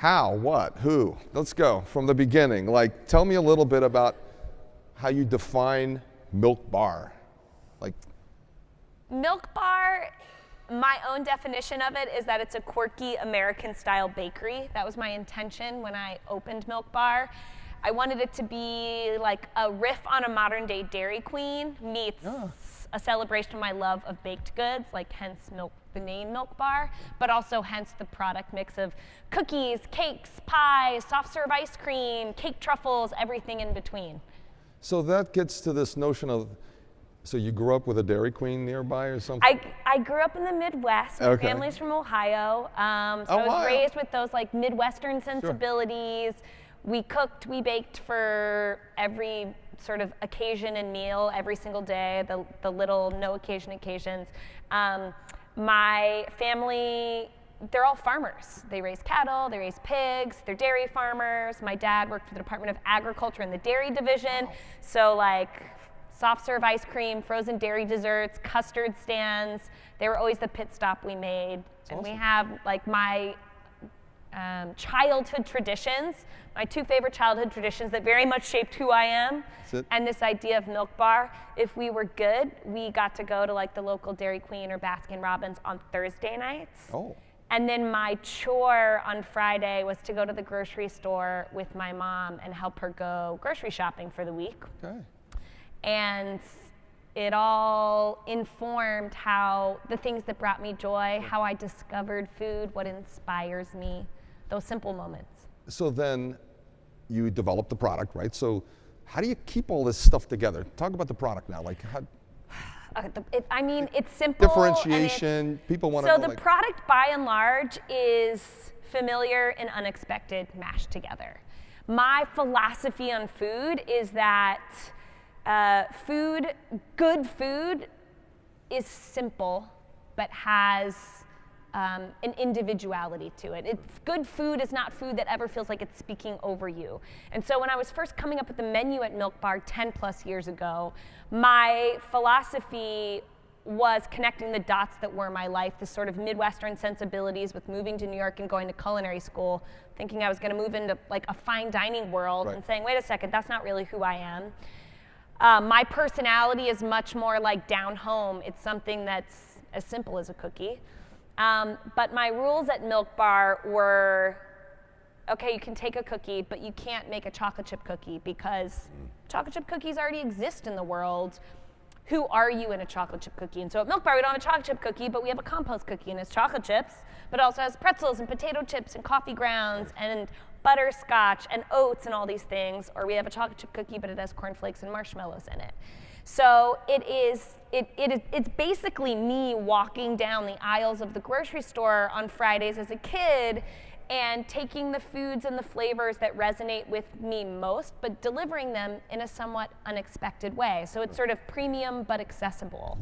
How, what, who? Let's go from the beginning. Like, tell me a little bit about how you define Milk Bar. Like, Milk Bar, my own definition of it is that it's a quirky American-style bakery. That was my intention when I opened Milk Bar. I wanted it to be like a riff on a modern-day Dairy Queen meets a celebration of my love of baked goods, like hence the name Milk Bar, but also hence the product mix of cookies, cakes, pies, soft-serve ice cream, cake truffles, everything in between. so that gets to this notion of, so you grew up with a Dairy Queen nearby or something? I grew up in the Midwest. My family's from Ohio. So I was raised with those like Midwestern sensibilities. Sure. We cooked, we baked for every sort of occasion and meal every single day, the little no occasion occasions. My family, they're all farmers. They raise cattle, they raise pigs, they're dairy farmers. My dad worked for the Department of Agriculture in the dairy division. So like soft serve ice cream, frozen dairy desserts, custard stands. They were always the pit stop we made. That's and awesome. We have like my childhood traditions, my two favorite childhood traditions that very much shaped who I am, and this idea of Milk Bar. If we were good, we got to go to like the local Dairy Queen or Baskin Robbins on Thursday nights. Oh. And then my chore on Friday was to go to the grocery store with my mom and help her go grocery shopping for the week. Okay. And it all informed how the things that brought me joy, how I discovered food, what inspires me, those simple moments. So then you develop the product, right? So how do you keep all this stuff together? Talk about the product now. Like, how? I mean, it's simple. Differentiation, people want to know. So the product, by and large, is familiar and unexpected mashed together. My philosophy on food is that good food is simple, but has an individuality to it. Good food is not food that ever feels like it's speaking over you. And so when I was first coming up with the menu at Milk Bar 10 plus years ago, my philosophy was connecting the dots that were my life, this sort of Midwestern sensibilities with moving to New York and going to culinary school, thinking I was gonna move into like a fine dining world, right. And saying, wait a second, that's not really who I am. My personality is much more like down home. It's something that's as simple as a cookie. But my rules at Milk Bar were, okay, you can take a cookie, but you can't make a chocolate chip cookie because chocolate chip cookies already exist in the world. Who are you in a chocolate chip cookie? And so at Milk Bar, we don't have a chocolate chip cookie, but we have a compost cookie, and it's chocolate chips, but it also has pretzels and potato chips and coffee grounds and butterscotch and oats and all these things. Or we have a chocolate chip cookie, but it has cornflakes and marshmallows in it. So it's basically me walking down the aisles of the grocery store on Fridays as a kid and taking the foods and the flavors that resonate with me most, but delivering them in a somewhat unexpected way. So it's sort of premium but accessible.